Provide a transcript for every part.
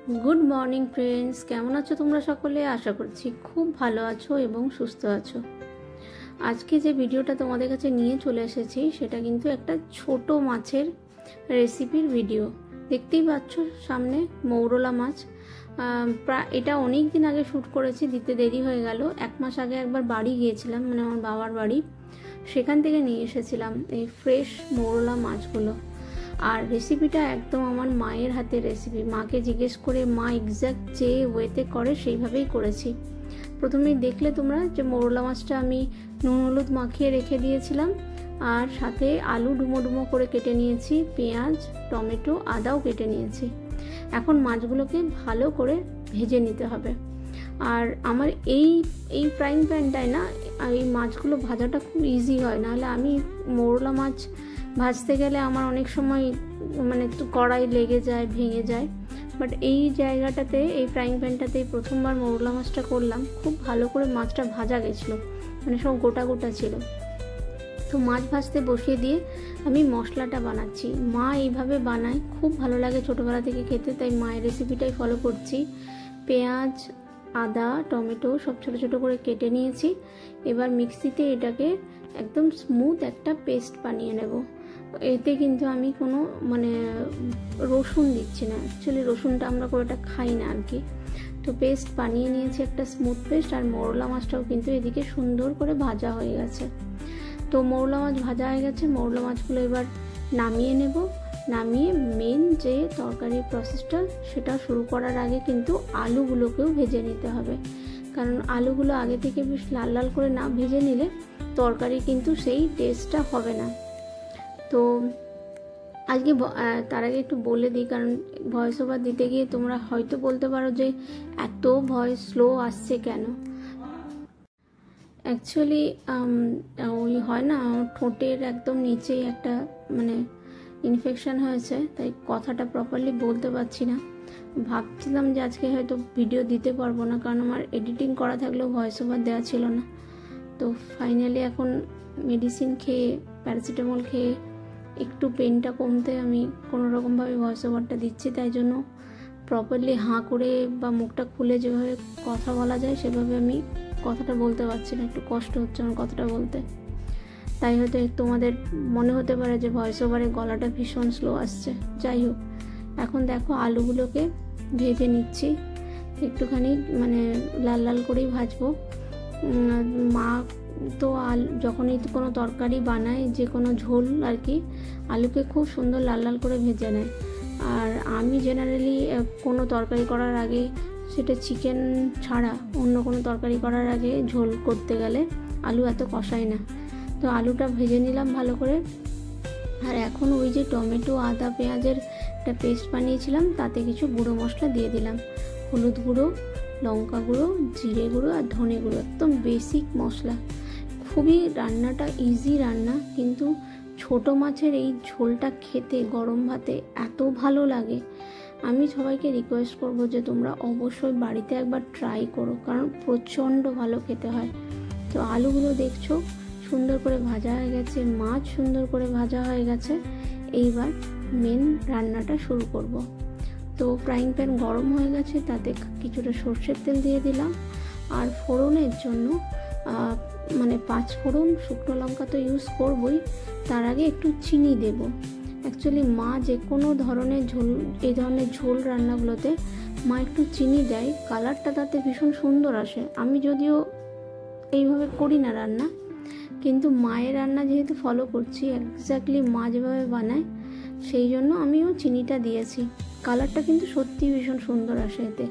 Good morning friends, केमन आछो तोमरा सकले? आशा करछि खूब भालो आछो एबं सुस्थ आछो। आजके जे भिडियोटा तोमादेर काछे निये चले एसेछि सेटा किन्तु एकटा छोटो माछेर रेसिपिर भिडियो। देखतेई पाच्छो सामने मौरला माछ। प्राय एटा अनेक दिन आगे शुट करेछि, दिते देरी हये गेल। एक मास आगे एकबार बाड़ी गियेछिलाम, माने आमार बाবার बाड़ी, सेखान थेके निये एसेछिलाम এই फ्रेश मौरला माछगुलो। और रेसिपिटा एकदम आमार मायेर हाथेर रेसिपि। माके जिज्ञेस करे मा एक्साक्ट जे ओয়েতে करे সেইভাবেই করেছি। প্রথমেই দেখলে তোমরা যে মৌরলা মাছটা আমি নুন হলুদ মাখিয়ে রেখে দিয়েছিলাম, আর সাথে আলু ডুমো ডুমো করে কেটে নিয়েছি, পেঁয়াজ টমেটো আদাও কেটে নিয়েছি। এখন মাছগুলোকে ভালো করে ভেজে নিতে হবে। আর আমার এই ফ্রাইং প্যানটায় না এই মাছগুলো ভাজাটা খুব ইজি হয়, নাহলে আমি মৌরলা মাছ ভাজতে গেলে আমার অনেক সময় মানে কড়াই লেগে যায়, ভেঙে যায়। বাট এই জায়গাটাতে এই ফ্রাইং প্যানটাতেই প্রথমবার মৌরলা মাছটা করলাম, খুব ভালো করে মাছটা ভাজা গেছিলো, মানে সব গোটা গোটা ছিল। তো মাছ ভাজতে বসিয়ে দিয়ে আমি মশলাটা বানাচ্ছি। মা এইভাবে বানায়, খুব ভালো লাগে ছোটোবেলা থেকে খেতে, তাই মায়ের রেসিপিটাই ফলো করছি। পেঁয়াজ আদা টমেটো সব ছোটো ছোটো করে কেটে নিয়েছি। এবার মিক্সিতে এটাকে একদম স্মুথ একটা পেস্ট বানিয়ে নেব। এতে কিন্তু আমি কোনো মানে রসুন দিচ্ছি না, অ্যাকচুয়ালি রসুনটা আমরা খুব একটা খাই না আর কি। তো পেস্ট বানিয়ে নিয়েছি একটা স্মুথ পেস্ট। আর মৌরলা মাছটাও কিন্তু এদিকে সুন্দর করে ভাজা হয়ে গেছে। তো মৌরলা মাছ ভাজা হয়ে গেছে, মৌরলা মাছগুলো এবার নামিয়ে নেব। নামিয়ে মেন যে তরকারির প্রসেসটা সেটা শুরু করার আগে কিন্তু আলুগুলোকেও ভেজে নিতে হবে, কারণ আলুগুলো আগে থেকে বেশ লাল লাল করে না ভেজে নিলে তরকারি কিন্তু সেই টেস্টটা হবে না। তো আজকে তার আগে একটু বলে দিই, কারণ ভয়েস ওভার দিতে গিয়ে তোমরা হয়তো বলতে পারো যে এত ভয়েস স্লো আসছে কেন। অ্যাকচুয়ালি ওই হয় না, ঠোঁটের একদম নিচেই একটা মানে ইনফেকশন হয়েছে, তাই কথাটা প্রপারলি বলতে পারছি না। ভাবছিলাম যে আজকে হয়তো ভিডিও দিতে পারবো না, কারণ আমার এডিটিং করা থাকলেও ভয়েস ওভার দেওয়া ছিল না। তো ফাইনালি এখন মেডিসিন খেয়ে প্যারাসিটামল খেয়ে একটু পেনটা কমতে আমি কোনো রকমভাবে ভয়েস ওভারটা দিচ্ছি। তাই জন্য প্রপারলি হাঁ করে বা মুখটা খুলে যেভাবে কথা বলা যায় সেভাবে আমি কথাটা বলতে পারছি না, একটু কষ্ট হচ্ছে আমার কথাটা বলতে। তাই হয়তো তোমাদের মনে হতে পারে যে ভয়েস ওভারে গলাটা ভীষণ স্লো আসছে। যাই হোক, এখন দেখো আলুগুলোকে ভেজে নিচ্ছি একটুখানি, মানে লাল লাল করেই ভাজবো। মা তো যখনই কোনো তরকারি বানায়, যে কোনো ঝোল আর কি, আলুকে খুব সুন্দর লাল লাল করে ভেজে নেয়। আর আমি জেনারেলি কোনো তরকারি করার আগে, সেটা চিকেন ছাড়া অন্য কোনো তরকারি করার আগে ঝোল করতে গেলে আলু এত কষাই না। তো আলুটা ভেজে নিলাম ভালো করে। আর এখন ওই যে টমেটো আদা পেঁয়াজের একটা পেস্ট বানিয়েছিলাম, তাতে কিছু গুঁড়ো মশলা দিয়ে দিলাম। হলুদ গুঁড়ো, লঙ্কা গুঁড়ো, জিরে গুঁড়ো আর ধনে গুঁড়ো, একদম বেসিক মশলা। খুবই রান্নাটা ইজি রান্না, কিন্তু ছোট মাছের এই ঝোলটা খেতে গরম ভাতে এত ভালো লাগে। আমি সবাইকে রিকোয়েস্ট করব যে তোমরা অবশ্যই বাড়িতে একবার ট্রাই করো, কারণ প্রচণ্ড ভালো খেতে হয়। তো আলুগুলো দেখছো সুন্দর করে ভাজা হয়ে গেছে, মাছ সুন্দর করে ভাজা হয়ে গেছে। এইবার মেন রান্নাটা শুরু করব। তো ফ্রাইং প্যান গরম হয়ে গেছে, তাতে কিছুটা সর্ষের তেল দিয়ে দিলাম। আর ফোড়নের জন্য মানে 5 ফোড়ন, শুকনো লঙ্কা তো ইউজ করবই, তার আগে একটু চিনি দেব। অ্যাকচুয়ালি মা যে কোনো ধরনের ঝোল, এই ধরনের ঝোল রান্নাগুলোতে মা একটু চিনি দেয়, কালারটা তাতে ভীষণ সুন্দর আসে। আমি যদিও এইভাবে করি না রান্না, কিন্তু মায়ের রান্না যেহেতু ফলো করছি এক্স্যাক্টলি মা যেভাবে বানায়, সেই জন্য আমিও চিনিটা দিয়েছি। কালারটা কিন্তু সত্যি ভীষণ সুন্দর আসে এতে।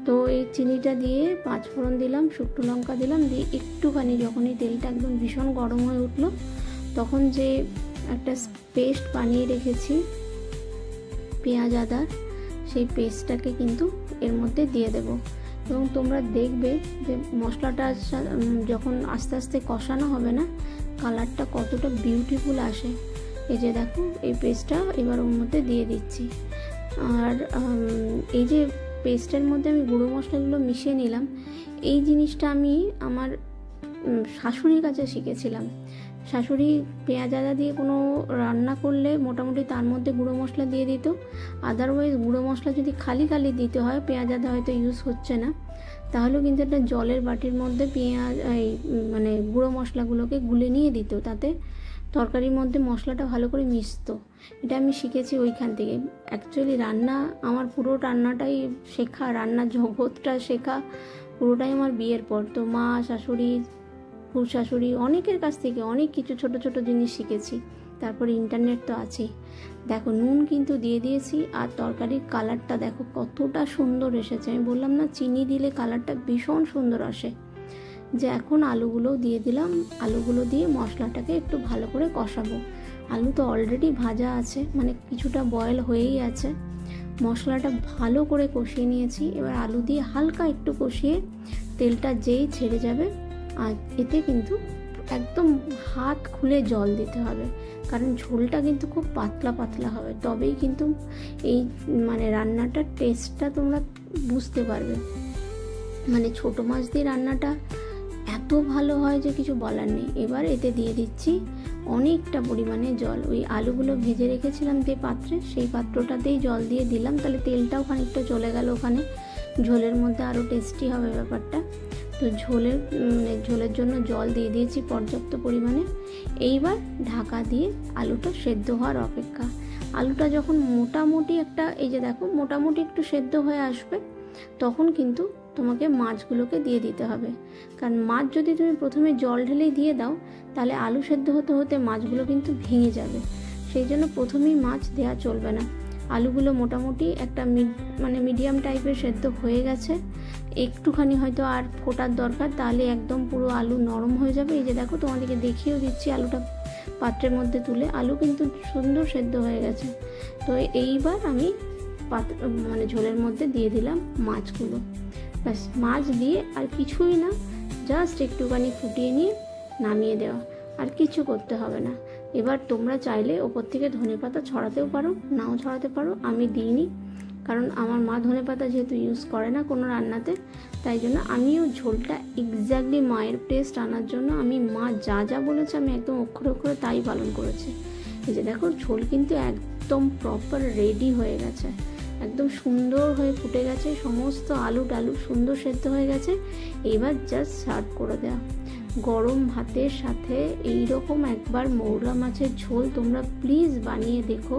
তো এই চিনিটা দিয়ে 5 ফোড়ন দিলাম, শুকনো লঙ্কা দিলাম, দিয়ে একটুখানি যখনই তেলটা একদম ভীষণ গরম হয়ে উঠলো, তখন যে একটা পেস্ট বানিয়ে রেখেছি পেঁয়াজ আদার, সেই পেস্টটাকে কিন্তু এর মধ্যে দিয়ে দেব। এবং তোমরা দেখবে যে মশলাটা যখন আস্তে আস্তে কষানো হবে না, কালারটা কতটা বিউটিফুল আসে। এই যে দেখো এই পেস্টটা এবার ওর মধ্যে দিয়ে দিচ্ছি। আর এই যে পেস্টের মধ্যে আমি গুঁড়ো মশলাগুলো মিশিয়ে নিলাম, এই জিনিসটা আমি আমার শাশুড়ির কাছে শিখেছিলাম। শাশুড়ি পেঁয়াজ আদা দিয়ে কোনো রান্না করলে মোটামুটি তার মধ্যে গুঁড়ো মশলা দিয়ে দিত। আদারওয়াইজ গুঁড়ো মশলা যদি খালি খালি দিতে হয়, পেঁয়াজ আদা হয়তো ইউজ হচ্ছে না, তাহলেও কিন্তু একটা জলের বাটির মধ্যে পেঁয়াজ মানে গুঁড়ো মশলাগুলোকে গুলে নিয়ে দিত, তাতে তরকারির মধ্যে মশলাটা ভালো করে মিশতো। এটা আমি শিখেছি ওইখান থেকে। অ্যাকচুয়ালি রান্না আমার পুরো রান্নাটাই শেখা, রান্নার জগৎটা শেখা পুরোটাই আমার বিয়ের পর। তো মা, শাশুড়ি, শাশুড়ি অনেকের কাছ থেকে অনেক কিছু ছোট ছোট জিনিস শিখেছি। তারপরে ইন্টারনেট তো আছেই। দেখো নুন কিন্তু দিয়ে দিয়েছি, আর তরকারির কালারটা দেখো কতটা সুন্দর এসেছে। আমি বললাম না, চিনি দিলে কালারটা ভীষণ সুন্দর আসে। যে এখন আলুগুলোও দিয়ে দিলাম, আলুগুলো দিয়ে মশলাটাকে একটু ভালো করে কষাবো। আলু তো অলরেডি ভাজা আছে, মানে কিছুটা বয়েল হয়েই আছে। মশলাটা ভালো করে কষিয়ে নিয়েছি। এবার আলু দিয়ে হালকা একটু কষিয়ে তেলটা যেই ছেড়ে যাবে, আর এতে কিন্তু একদম হাত খুলে জল দিতে হবে, কারণ ঝোলটা কিন্তু খুব পাতলা পাতলা হবে, তবেই কিন্তু এই মানে রান্নাটার টেস্টটা তোমরা বুঝতে পারবে। মানে ছোটো মাছ দিয়ে রান্নাটা এত ভালো হয় যে কিছু বলার নেই। এবার এতে দিয়ে দিচ্ছি অনেকটা পরিমাণে জল। ওই আলুগুলো ভেজে রেখেছিলাম যে পাত্রে, সেই পাত্রটাতেই জল দিয়ে দিলাম, তাহলে তেলটাও খানিকটা চলে গেল ওখানে, ঝোলের মধ্যে আরও টেস্টি হবে ব্যাপারটা। তো ঝোলের জন্য জল দিয়ে দিয়েছি পর্যাপ্ত পরিমাণে। এইবার ঢাকা দিয়ে আলুটা সেদ্ধ হওয়ার অপেক্ষা। আলুটা যখন মোটামুটি একটা, এই যে দেখো মোটামুটি একটু সেদ্ধ হয়ে আসবে, তখন কিন্তু তোমাকে মাছগুলোকে দিয়ে দিতে হবে। কারণ মাছ যদি তুমি প্রথমে জল ঢেলেই দিয়ে দাও, তাহলে আলু সেদ্ধ হতে হতে মাছগুলো কিন্তু ভেঙে যাবে। সেই জন্য প্রথমেই মাছ দেওয়া চলবে না। আলুগুলো মোটামুটি একটা মিডিয়াম টাইপের সেদ্ধ হয়ে গেছে, একটুখানি হয়তো আর ফোটার দরকার, তাহলে একদম পুরো আলু নরম হয়ে যাবে। এই যে দেখো, তোমাদেরকে দেখিয়েও দিচ্ছি আলুটা পাত্রের মধ্যে তুলে, আলু কিন্তু সুন্দর সেদ্ধ হয়ে গেছে। তো এইবার আমি ঝোলের মধ্যে দিয়ে দিলাম মাছগুলো। ব্যাস, মাছ দিয়ে আর কিছুই না, জাস্ট একটুখানি ফুটিয়ে নিয়ে নামিয়ে দেওয়া, আর কিছু করতে হবে না। এবার তোমরা চাইলে ওপর থেকে ধনেপাতা ছড়াতেও পারো, নাও ছড়াতে পারো। আমি দিইনি, কারণ আমার মা ধনেপাতা যেহেতু ইউজ করে না কোনো রান্নাতে, তাই জন্য আমিও ঝোলটা এক্স্যাক্টলি মায়ের টেস্ট আনার জন্য আমি মা যা যা বলেছে আমি একদম অক্ষরে অক্ষরে তাই পালন করেছি। এই যে দেখো, ঝোল কিন্তু একদম প্রপার রেডি হয়ে গেছে, একদম সুন্দর হয়ে ফুটে গেছে, সমস্ত আলু টালু সুন্দর সেদ্ধ হয়ে গেছে। এবার জাস্ট সার্ভ করে দেওয়া। গরম ভাতের সাথে এইরকম একবার মৌরলা মাছের ঝোল তোমরা প্লিজ বানিয়ে দেখো।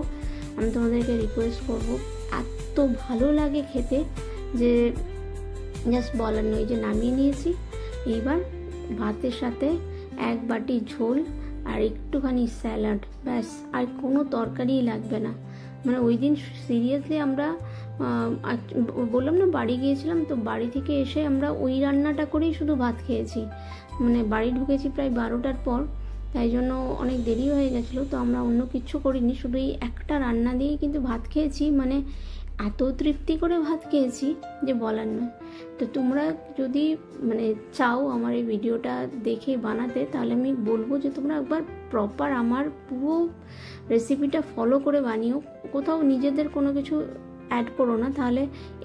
আমি তোমাদেরকে রিকোয়েস্ট করব, এত ভালো লাগে খেতে যে জাস্ট বলার নয়। যে নামিয়ে নিয়েছি, এইবার ভাতের সাথে এক বাটি ঝোল আর একটুখানি স্যালাড, ব্যাস, আর কোনো তরকারিই লাগবে না। মানে ওই দিন সিরিয়াসলি আমরা বললাম না বাড়ি গিয়েছিলাম, তো বাড়ি থেকে এসে আমরা ওই রান্নাটা করেই শুধু ভাত খেয়েছি। মানে বাড়ি ঢুকেছি প্রায় 12টার পর, তাই জন্য অনেক দেরি হয়ে গেছিলো। তো আমরা অন্য কিছু করিনি, শুধু এই একটা রান্না দিয়েই কিন্তু ভাত খেয়েছি। মানে এত তৃপ্তি করে ভাত খেয়েছি যে বলার নয়। তো তোমরা যদি চাও আমার এই ভিডিওটা দেখে বানাতে, তাহলে আমি বলবো যে তোমরা একবার প্রপার আমার পুরো রেসিপিটা ফলো করে বানিও। কোথাও নিজেদের কোনো কিছু অ্যাড করো না, তাহলে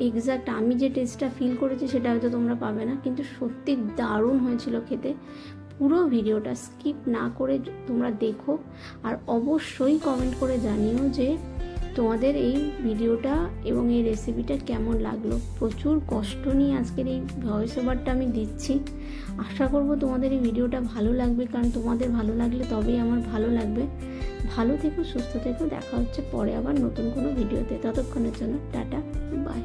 এক্স্যাক্ট আমি যে টেস্টটা ফিল করেছি সেটা হয়তো তোমরা পাবে না। কিন্তু সত্যি দারুণ হয়েছিল খেতে। পুরো ভিডিওটা স্কিপ না করে তোমরা দেখো, আর অবশ্যই কমেন্ট করে জানিও যে তোমাদের এই ভিডিওটা এবং এই রেসিপিটা কেমন লাগলো। প্রচুর কষ্ট নিয়ে আজকের এই ভয়েস ওভারটা আমি দিচ্ছি। আশা করব তোমাদের এই ভিডিওটা ভালো লাগবে, কারণ তোমাদের ভালো লাগলে তবেই আমার ভালো লাগবে। ভালো থেকো, সুস্থ থেকো, দেখা হচ্ছে পরে আবার নতুন কোনো ভিডিওতে। ততক্ষণের জন্য টাটা, বাই।